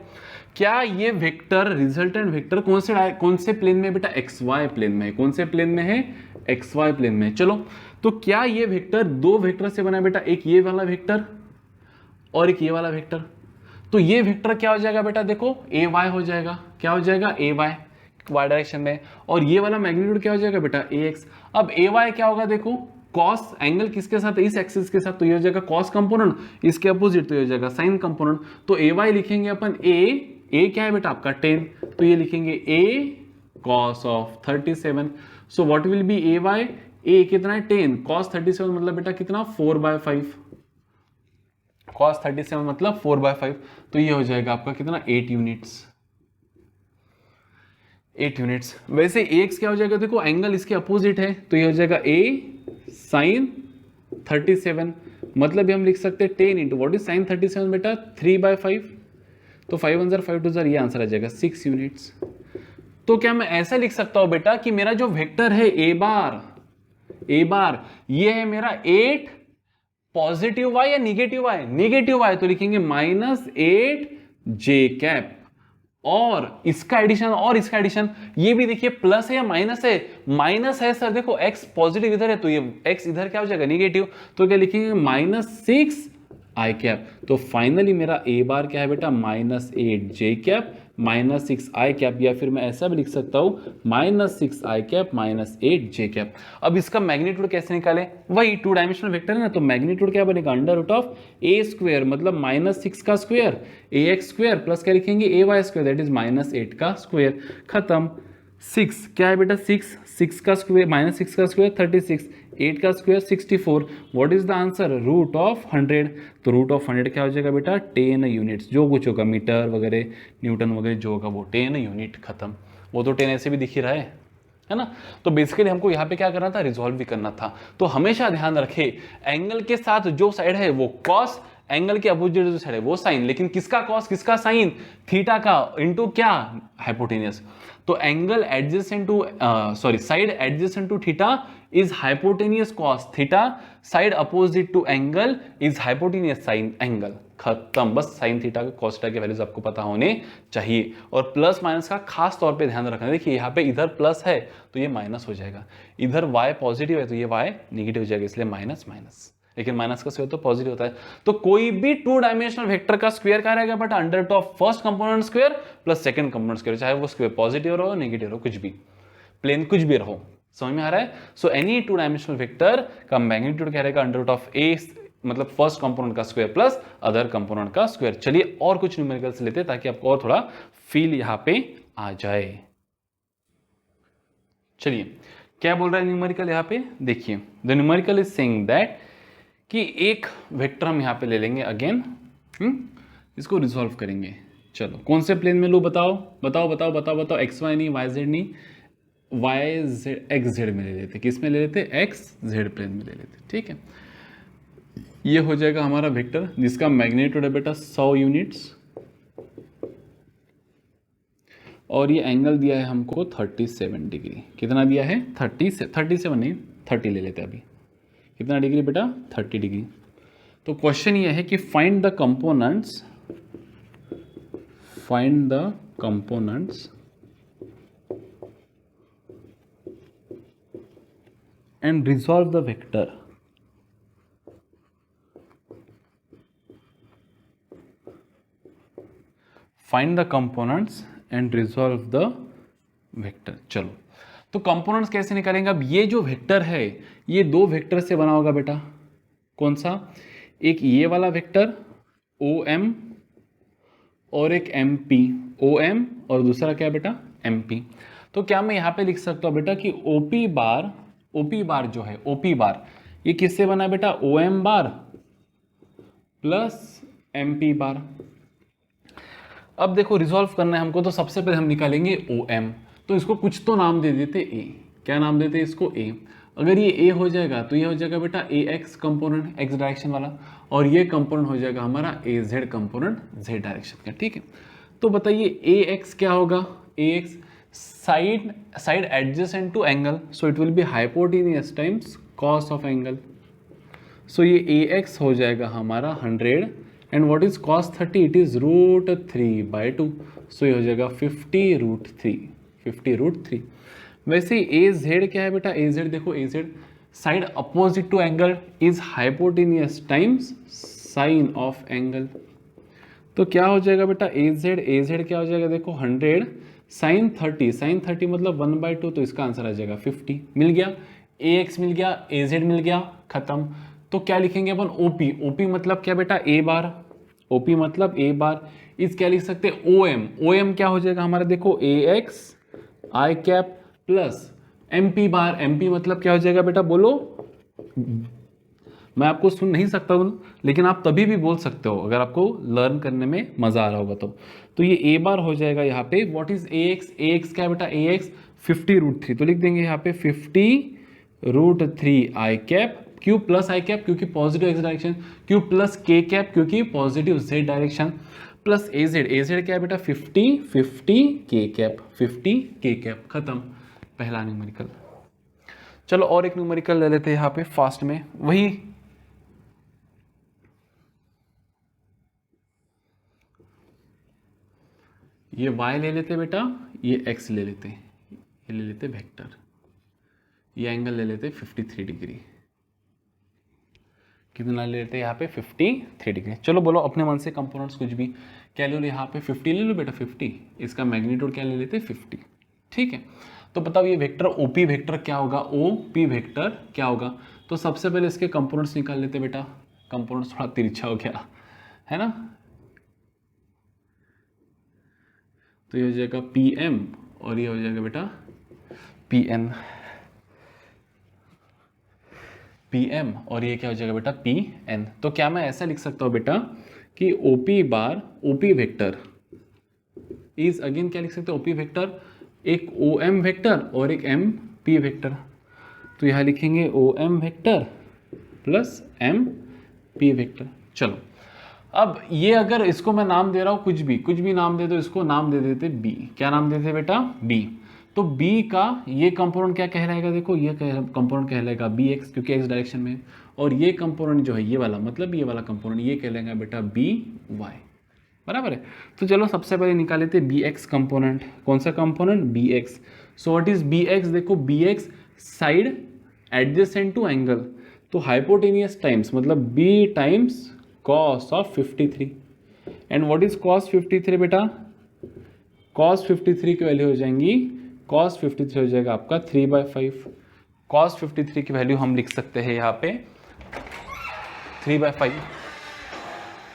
क्या ये वेक्टर, रिजल्टेंट वेक्टर कौन से प्लेन में बेटा? एक्स वाई प्लेन में है। कौन से प्लेन में है? एक्स वाई प्लेन में। चलो तो क्या ये वेक्टर दो वेक्टर से बना है बेटा? एक ये वाला वेक्टर और एक ये वाला वेक्टर। तो ये वेक्टर क्या हो जाएगा बेटा? देखो ए वाई हो जाएगा। क्या हो जाएगा? ए वाई, वाई डायरेक्शन में। और ये वाला मैग्नीट्यूड क्या हो जाएगा बेटा? A x. अब ए वाई क्या होगा? देखो कॉस एंगल किसके साथ? इस एक्सिस के साथ, तो ये हो जाएगा कॉस कंपोनेंट, इसके अपोजिट तो ये हो जाएगा साइन कंपोनेंट। तो ए वाई लिखेंगे अपन ए क्या है बेटा आपका? 10, तो ये लिखेंगे A cos of 37। So what will be A Y? A कितना है? 10, कॉस 37 मतलब बेटा कितना? 4/5। कॉस 37 मतलब 4/5, तो ये हो जाएगा आपका कितना? 8 यूनिट्स। 8 यूनिट्स। वैसे एक्स क्या हो जाएगा? देखो एंगल इसके अपोजिट है, तो ये हो जाएगा ए साइन 37, मतलब हम लिख सकते हैं 10 इंटू व्हाट इज साइन 37 बेटा? 3/5। तो 5 1 5 2 ये आंसर आ जाएगा 6 यूनिट्स। तो क्या मैं ऐसा लिख सकता हूं बेटा कि मेरा जो वेक्टर है ए बार ये है मेरा 8 पॉजिटिव वाई या निगेटिव वाई? निगेटिव वाई, तो लिखेंगे -8 जे कैप। और इसका एडिशन और इसका एडिशन, ये भी देखिए प्लस है या माइनस है? माइनस है सर। देखो x पॉजिटिव इधर है तो ये x इधर क्या हो जाएगा? निगेटिव, तो क्या लिखेंगे? -6 आई कैप। तो फाइनली मेरा ए बार क्या है बेटा? -8 जे कैप -6 आई कैप, या फिर मैं ऐसा भी लिख सकता हूं -6 आई कैप -8 जे कैप। अब इसका मैग्नीट्यूड कैसे निकालें? वही 2 डायमेंशनल वेक्टर है ना, तो मैग्नीट्यूड क्या बनेगा? √a² मतलब -6 का स्क्वायर ax² प्लस क्या लिखेंगे? ay² दैट इज -8 का स्क्वायर। खत्म। 6 क्या है बेटा? 6 का स्क्वायर -6 का स्क्वायर 36, 8 का square 64। What is the answer? √100। तो √100 क्या हो जाएगा बेटा? 10 यूनिट्स। जो कुछ होगा मीटर वगैरह, न्यूटन वगैरह जो होगा वो 10 यूनिट। खत्म। वो तो 10 ऐसे भी दिख ही रहा है ना। तो बेसिकली हमको यहाँ पे क्या करना था? रिजॉल्व भी करना था। तो हमेशा ध्यान रखे एंगल के साथ जो साइड है वो कॉस, एंगल के अपोजिट जो साइड है वो साइन। लेकिन किसका कॉस किसका साइन? थीटा का इंटू क्या? हाइपोटेनियस। तो angle adjacent to side adjacent to theta is hypotenuse cos theta, side opposite to angle is hypotenuse sine angle. खत्म। बस साइन थीटा का कॉस थीटा के वैल्यूज आपको पता होने चाहिए। और प्लस माइनस का खास तौर पे ध्यान रखना। देखिए यहाँ पे इधर प्लस है तो ये माइनस हो जाएगा, इधर y पॉजिटिव है तो ये y निगेटिव हो जाएगा, इसलिए माइनस माइनस। लेकिन माइनस का स्क्वायर तो पॉजिटिव होता है। तो कोई भी 2 डायमेंशनल वेक्टर का स्क्वायर क्या रहेगा बेटा? Under of first component square plus second component square, चाहे वो स्क्वायर पॉजिटिव रहो नेगेटिव रहो, कुछ भी प्लेन कुछ भी रहो। समझ में आ रहा है? सो एनी 2 डायमेंशनल वेक्टर का मैग्नीट्यूड क्या रहेगा? अंडर ऑफ ए मतलब फर्स्ट कंपोनेंट का स्क्वायर प्लस अदर कंपोनेंट का स्क्वायर। चलिए और कुछ न्यूमेरिकल्स लेते हैं ताकि आपको और थोड़ा फील यहां पे आ जाए। चलिए क्या बोल रहा है न्यूमेरिकल यहां पे? देखिए the numerical is saying that कि एक वेक्टर हम यहां पे ले लेंगे अगेन, इसको रिजॉल्व करेंगे। चलो कौन से प्लेन में लो? बताओ बताओ बताओ बताओ बताओ। एक्स वाई नहीं, वाई जेड नहीं, वाई जेड एक्स जेड में ले लेते। किस में ले लेते? एक्स जेड प्लेन में ले लेते। ठीक है, ये हो जाएगा हमारा वेक्टर जिसका मैग्नीट्यूड है बेटा 100 यूनिट्स, और ये एंगल दिया है हमको 37 डिग्री। कितना दिया है? 37 नहीं 30 ले लेते अभी। कितना डिग्री बेटा? 30 डिग्री। तो क्वेश्चन ये है कि find the components and resolve the vector. Find the components and resolve the vector. चलो तो कंपोनेंट्स कैसे निकालेंगे? अब ये जो वेक्टर है ये 2 वेक्टर से बना होगा बेटा। कौन सा? एक ये वाला वेक्टर OM और एक MP। OM और दूसरा क्या बेटा? MP। तो क्या मैं यहाँ पे लिख सकता हूँ बेटा कि OP बार जो है OP बार ये किससे बना है बेटा? OM बार प्लस MP बार। अब देखो रिजॉल्व करना है हमको, तो सबसे पहले हम निकालेंगे OM। तो इसको कुछ तो नाम दे देते A। क्या नाम देते इसको? A। अगर ये A हो जाएगा तो ये हो जाएगा बेटा AX कंपोनेंट x डायरेक्शन वाला, और ये कंपोनेंट हो जाएगा हमारा AZ कंपोनेंट Z डायरेक्शन का। ठीक है, तो बताइए AX क्या होगा? AX side adjacent to angle, so it will be hypotenuse times cos of angle. So ये ए एक्स हो जाएगा हमारा 100 and what is cos 30, it is √3/2, so ये हो जाएगा 50√3। वैसे ए जेड क्या है बेटा, ए जेड देखो, A Z side opposite to angle is hypotenuse times sine of angle. तो क्या हो जाएगा बेटा, ए जेड क्या हो जाएगा देखो 100 साइन 30 मतलब 1/2, तो इसका आंसर आ जाएगा 50। मिल गया, ए एक्स मिल गया, ए जेड मिल गया, खत्म। तो क्या लिखेंगे अपन, ओपी। ओपी मतलब क्या बेटा, ए बार। ओपी मतलब ए बार इस क्या लिख सकते हैं, ओ एम। ओ एम क्या हो जाएगा हमारा देखो, A X I cap plus M P bar. M P मतलब क्या हो जाएगा बेटा, बोलो। मैं आपको सुन नहीं सकता हूँ, लेकिन आप तभी भी बोल सकते हो अगर आपको लर्न करने में मजा आ रहा होगा तो ये ए बार हो जाएगा यहाँ पे। What is A x, A X क्या है बेटा, ए एक्स 50√3, तो लिख देंगे यहाँ पे 50√3 आई कैप, क्यू प्लस आई कैप क्योंकि positive X direction, Q plus के कैप क्योंकि पॉजिटिव जेड डायरेक्शन, प्लस ए जेड क्या है बेटा 50 के कैप, 50 के कैप, खत्म पहला न्यूमेरिकल। चलो और एक न्यूमेरिकल ले लेते हैं यहाँ पे फास्ट में, वही ये y ले लेते बेटा, ये x ले लेते, ये ले लेते वेक्टर, ये एंगल ले लेते 53 डिग्री। कितना ले लेते हैं यहाँ पे 53 डिग्री। चलो बोलो अपने मन से कंपोनेंट्स कुछ भी, क्या ले लो यहाँ पे 50 ले लो बेटा, 50, इसका मैग्नीट्यूड क्या ले लेते 50, ठीक है। तो बताओ ये वेक्टर ओपी वेक्टर क्या होगा, ओपी वेक्टर क्या होगा। तो सबसे पहले इसके कंपोनेंट्स निकाल लेते बेटा, कंपोनेंट्स थोड़ा तिरछा हो गया है ना। तो ये हो जाएगा पी एम और ये हो जाएगा बेटा पी एन, पी एम और ये क्या हो जाएगा बेटा पी एन। तो क्या मैं ऐसा लिख सकता हूँ बेटा कि OP bar OP vector is again क्या लिख सकते हैं, ओपी वेक्टर एक ओ एम वेक्टर और एक एम पी वेक्टर। तो यहाँ लिखेंगे O M vector plus M P vector. चलो अब ये अगर इसको मैं नाम दे रहा हूँ कुछ भी नाम दे दो, इसको नाम दे देते बी। क्या नाम देते बेटा, बी। तो बी का ये कंपोनेंट क्या कहलाएगा, देखो ये कंपोनेंट कहलाएगा बी एक्स क्योंकि एक्स डायरेक्शन में, और ये कंपोनेंट जो है ये वाला मतलब ये वाला कंपोनेंट ये कहलाएगा बेटा बी वाई, बराबर है। तो चलो सबसे पहले निकाल लेते बी एक्स कंपोनेंट। कौन सा component, B X. So what is B X, देखो B X side adjacent to angle, तो हाइपोटेनियस टाइम्स मतलब B times cos of 53। And what is cos 53 बेटा, cos 53 की वैल्यू हो जाएंगी, cos 53 हो जाएगा आपका 3/5। cos 53 की वैल्यू हम लिख सकते हैं यहाँ पे 3/5।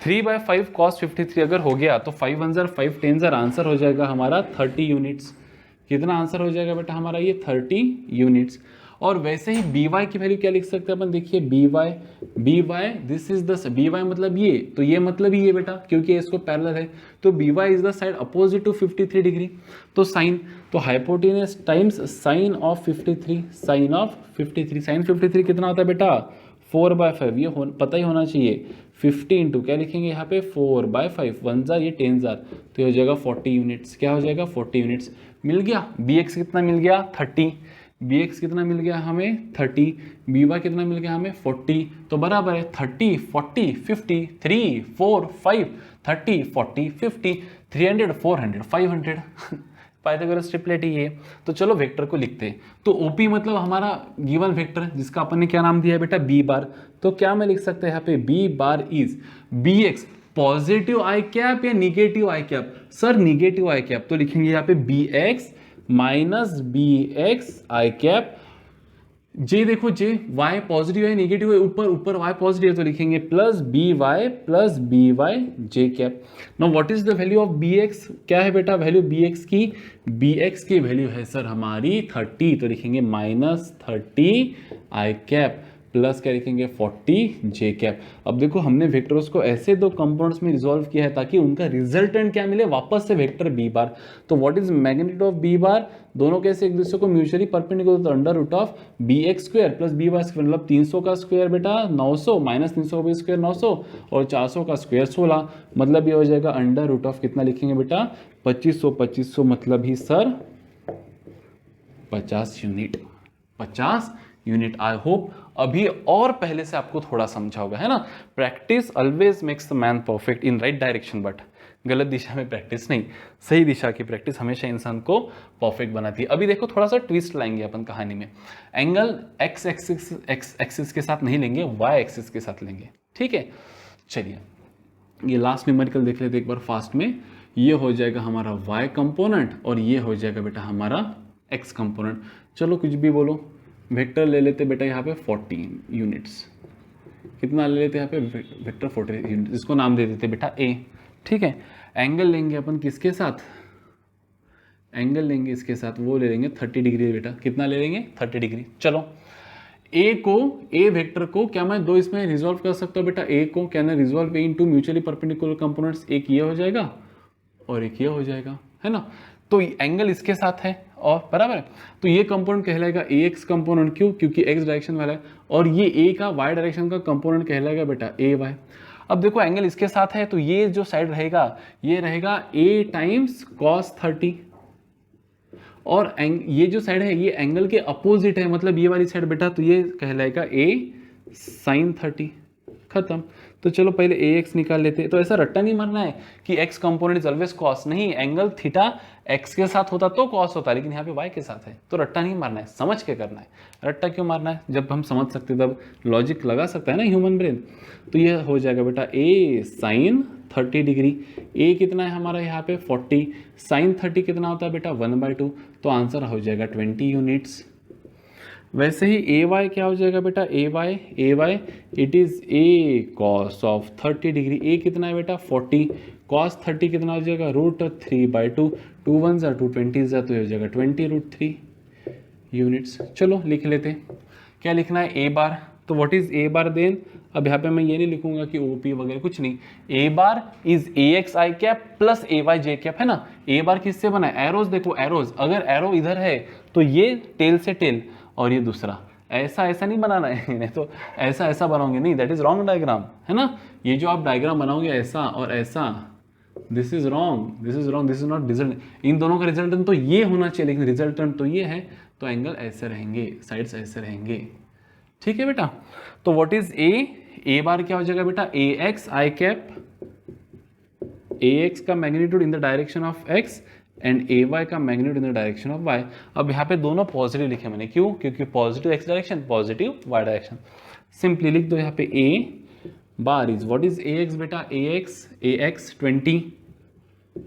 3/5 cos 53 अगर हो गया तो 5 1 ज़र 5 10 ज़र आंसर हो जाएगा हमारा 30 यूनिट्स। कितना आंसर हो जाएगा बेटा हमारा, ये 30 यूनिट्स। और वैसे ही बी वाई की वैल्यू क्या लिख सकते हैं अपन, देखिए b y this is the, b y मतलब ये, तो ये मतलब ही ये बेटा क्योंकि इसको पैरेलल है, तो b y is the side opposite to 53 degree. तो साइन, तो hypotenuse times sine of 53, sine of 53, sine 53 कितना होता है बेटा 4/5, ये पता ही होना चाहिए। 50 इंटू क्या लिखेंगे यहाँ पे 4/5, 1 ज़ार ये 10 ज़ार, तो ये हो जाएगा 40 यूनिट्स। क्या हो जाएगा 40 यूनिट्स। मिल गया बी एक्स कितना मिल गया 30, बी एक्स कितना मिल गया हमें 30, बी वाई कितना मिल गया हमें 40। तो बराबर है 30 40 50 3 4 5 30 40 50 300 400 500 पाइथागोरस ट्रिपलेट ही है। तो चलो वेक्टर को लिखते हैं। तो ओपी मतलब हमारा गिवन वेक्टर जिसका अपन ने क्या नाम दिया है बेटा बी बार। तो क्या मैं लिख सकता है यहाँ पे B bar is B X positive I cap या negative I cap, sir negative I cap, तो लिखेंगे यहाँ पे B X minus B X I cap. J देखो जे वाई पॉजिटिव है निगेटिव है, ऊपर ऊपर वाई पॉजिटिव है तो लिखेंगे plus B Y J cap. Now what is the value of B X, क्या है बेटा वैल्यू बी एक्स की वैल्यू है सर हमारी 30, तो लिखेंगे -30 आई कैप प्लस क्या लिखेंगे 40 जे कैप। अब देखो हमने वेक्टर्स को ऐसे दो कंपाउंड्स में रिजॉल्व किया है ताकि उनका रिजल्टेंट क्या मिले, वापस से वेक्टर बी बार। तो what is magnitude of B bar, दोनों कैसे एक दूसरे को म्यूचुअली परपेंडिकुलर, तो under root of B X square plus B Y square, मतलब 300 का स्क्वायर बेटा 900 माइनस 300 का स्क्वायर 900 और 400 का स्क्वायर 16, मतलब ये हो जाएगा अंडर रूट ऑफ कितना लिखेंगे बेटा 2500 मतलब ही sir 50 unit. 50 unit. I hope अभी और पहले से आपको थोड़ा समझा होगा, है ना। Practice always makes the man perfect in right direction, but गलत दिशा में प्रैक्टिस नहीं, सही दिशा की प्रैक्टिस हमेशा इंसान को परफेक्ट बनाती है। अभी देखो थोड़ा सा ट्विस्ट लाएंगे अपन कहानी में। एंगल एक्स एक्सिस के साथ नहीं लेंगे, वाई एक्सिस के साथ लेंगे, ठीक है। चलिए ये लास्ट न्यूमेरिकल देख लेते एक बार फास्ट में। ये हो जाएगा हमारा y कंपोनेंट और ये हो जाएगा बेटा हमारा x कंपोनेंट। चलो कुछ भी बोलो, वेक्टर ले लेते बेटा यहाँ पे 14 यूनिट्स। कितना ले लेते यहाँ पे वेक्टर 14 यूनिट्स, इसको नाम दे देते बेटा a, ठीक है। एंगल लेंगे अपन किसके साथ, एंगल लेंगे इसके साथ, वो ले लेंगे 30 डिग्री बेटा। कितना ले लेंगे 30 डिग्री। चलो ए वेक्टर को क्या मैं दो इसमें रिजॉल्व कर सकता हूँ बेटा, ए को क्या ना resolve into mutually perpendicular components, एक ये हो जाएगा और एक ये हो जाएगा, है ना। तो एंगल इसके साथ है और बराबर है, तो ये कंपोनेंट कहलाएगा ए एक्स कंपोनेंट। क्यों, क्योंकि एक्स डायरेक्शन वाला है, और ये ए का वाई डायरेक्शन का कंपोनेंट कहलाएगा बेटा ए वाई। अब देखो एंगल इसके साथ है तो ये जो साइड रहेगा ये रहेगा ए टाइम्स कॉस 30, और ये जो साइड है ये एंगल के अपोजिट है, मतलब ये वाली साइड बेटा, तो ये कहलाएगा ए साइन 30। खत्म। तो चलो पहले ए एक्स निकाल लेते हैं। तो ऐसा रट्टा नहीं मारना है कि x component is always cos, नहीं, एंगल थीटा एक्स के साथ होता तो कॉस होता, लेकिन यहाँ पे वाई के साथ है, तो रट्टा नहीं मारना है, समझ के करना है। रट्टा क्यों मारना है, जब हम समझ सकते तब लॉजिक लगा सकता है ना ह्यूमन ब्रेन। तो ये हो जाएगा बेटा ए साइन 30 डिग्री। ए कितना है हमारा यहाँ पे 40, साइन 30 कितना होता है बेटा 1/2, तो आंसर हो जाएगा 20 यूनिट्स। वैसे ही ए वाई क्या हो जाएगा बेटा, A Y it is A cos of 30 degree. A कितना है बेटा 40, कॉस 30 कितना हो जाएगा √3/2, 2 1 ज़ा 2 20 ज़ा, तो हो जाएगा 20√3 यूनिट्स। चलो लिख लेते हैं, क्या लिखना है ए बार। तो what is A bar then, अब यहाँ पे मैं ये नहीं लिखूंगा कि ओ पी वगैरह कुछ नहीं, A bar is A X I cap plus A Y J cap, है ना। ए बार किससे बना है, एरोज देखो एरोज, अगर एरो इधर है तो ये टेल से टेल, और ये दूसरा ऐसा ऐसा नहीं बनाना है, नहीं तो ऐसा ऐसा बनाओगे नहीं, दैट इज रॉन्ग डायग्राम, है ना। ये जो आप डायग्राम बनाओगे ऐसा और ऐसा, this is wrong, this is wrong, this is not result. इन दोनों का रिजल्टेंट तो ये होना चाहिए, लेकिन रिजल्टेंट तो ये है, तो एंगल ऐसे रहेंगे, साइड्स ऐसे रहेंगे, ठीक है बेटा। तो व्हाट इज ए बार क्या हो जाएगा बेटा A X I cap, A X का magnitude in the direction of X and A Y का magnitude in the direction of Y. अब यहाँ पे दोनों पॉजिटिव लिखे मैंने, क्यों, क्योंकि positive X direction positive Y direction. Simply लिख दो यहाँ पे A bar is what is A X बेटा, A X 20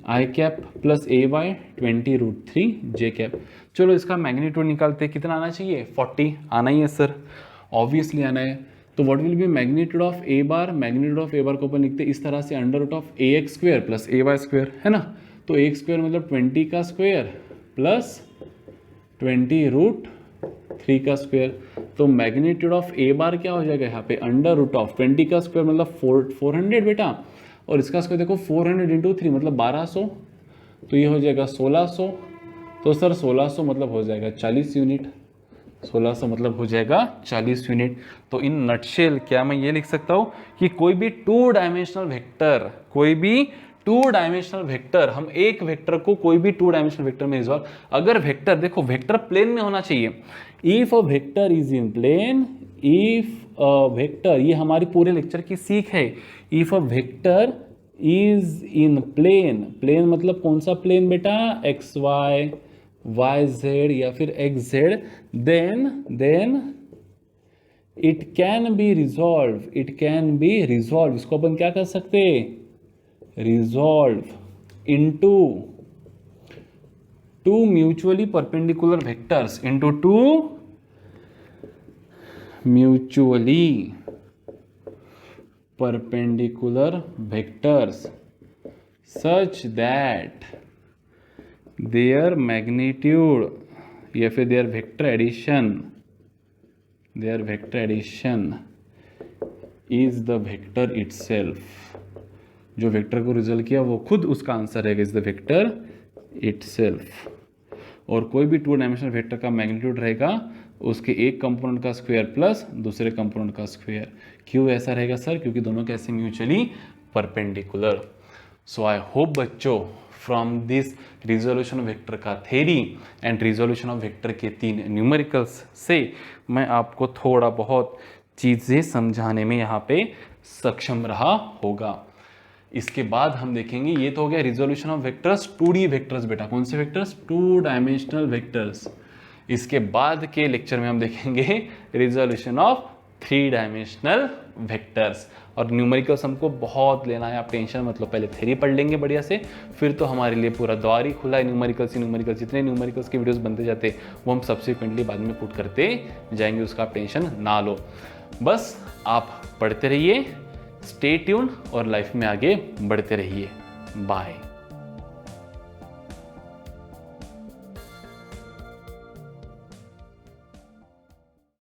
I cap plus A Y 20√3 J cap. चलो इसका मैग्नीट्यूड निकालते, कितना आना चाहिए 40 आना ही है सर, ऑब्वियसली आना है। तो what will be magnitude of A bar, magnitude of A bar को अपन लिखते इस तरह से √(ax² + ay²), है ना। तो ax² मतलब 20 का स्क्वायर प्लस 20√3 का स्क्वायर। तो मैग्नीट्यूड ऑफ ए बार क्या हो जाएगा यहाँ पे √20 का स्क्वायर मतलब 400 बेटा, और इसका स्क्वायर देखो 400 × 3 मतलब 1200, तो ये हो जाएगा 1600। तो सर 1600 मतलब हो जाएगा 40 यूनिट, 1600 मतलब हो जाएगा 40 यूनिट। तो इन नटशेल क्या मैं ये लिख सकता हूँ कि कोई भी 2 डायमेंशनल वेक्टर, कोई भी 2 डायमेंशनल वेक्टर, हम एक वेक्टर को कोई भी 2 डायमेंशनल वेक्टर में रिजॉल्व, अगर वेक्टर देखो वेक्टर प्लेन में होना चाहिए, if a vector is in plane, if a vector, ये हमारी पूरे लेक्चर की सीख है, if a vector is in plane, plane मतलब कौन सा प्लेन बेटा, एक्स वाई, वाई जेड या फिर x z, then it can be resolve, it can be resolve, इसको अपन क्या कर सकते हैं, resolve into 2 mutually perpendicular vectors, into 2 mutually perpendicular vectors such that their magnitude या फिर their vector addition is the vector itself। जो vector को रिजल्ट किया वो खुद उसका आंसर रहेगा, इज द वेक्टर इटसेल्फ। और कोई भी 2 डायमेंशनल वेक्टर का मैग्नीट्यूड रहेगा उसके एक कंपोनेंट का स्क्वायर प्लस दूसरे कंपोनेंट का स्क्वायर। क्यों ऐसा रहेगा सर, क्योंकि दोनों कैसे mutually perpendicular. So I hope बच्चों फ्रॉम दिस रिजोल्यूशन वेक्टर का theory and resolution of vector के 3 न्यूमेरिकल्स से मैं आपको थोड़ा बहुत चीज़ें समझाने में यहाँ पे सक्षम रहा होगा। इसके बाद हम देखेंगे, ये तो हो गया resolution of vectors, 2D vectors बेटा, कौन से वेक्टर्स, 2 डायमेंशनल वेक्टर्स। इसके बाद के लेक्चर में हम देखेंगे रिजोल्यूशन ऑफ 3 डायमेंशनल वेक्टर्स। और न्यूमेरिकल्स हमको बहुत लेना है, आप टेंशन मत लो, पहले थ्योरी पढ़ लेंगे बढ़िया से, फिर तो हमारे लिए पूरा द्वार ही खुला है। न्यूमेरिकल्स ही न्यूमेरिकल्स, जितने न्यूमेरिकल्स के वीडियोस बनते जाते वो हम सब्सिक्वेंटली बाद में पुट करते जाएंगे, उसका आप टेंशन ना लो। बस आप पढ़ते रहिए, स्टे ट्यून्ड और लाइफ में आगे बढ़ते रहिए। बाय।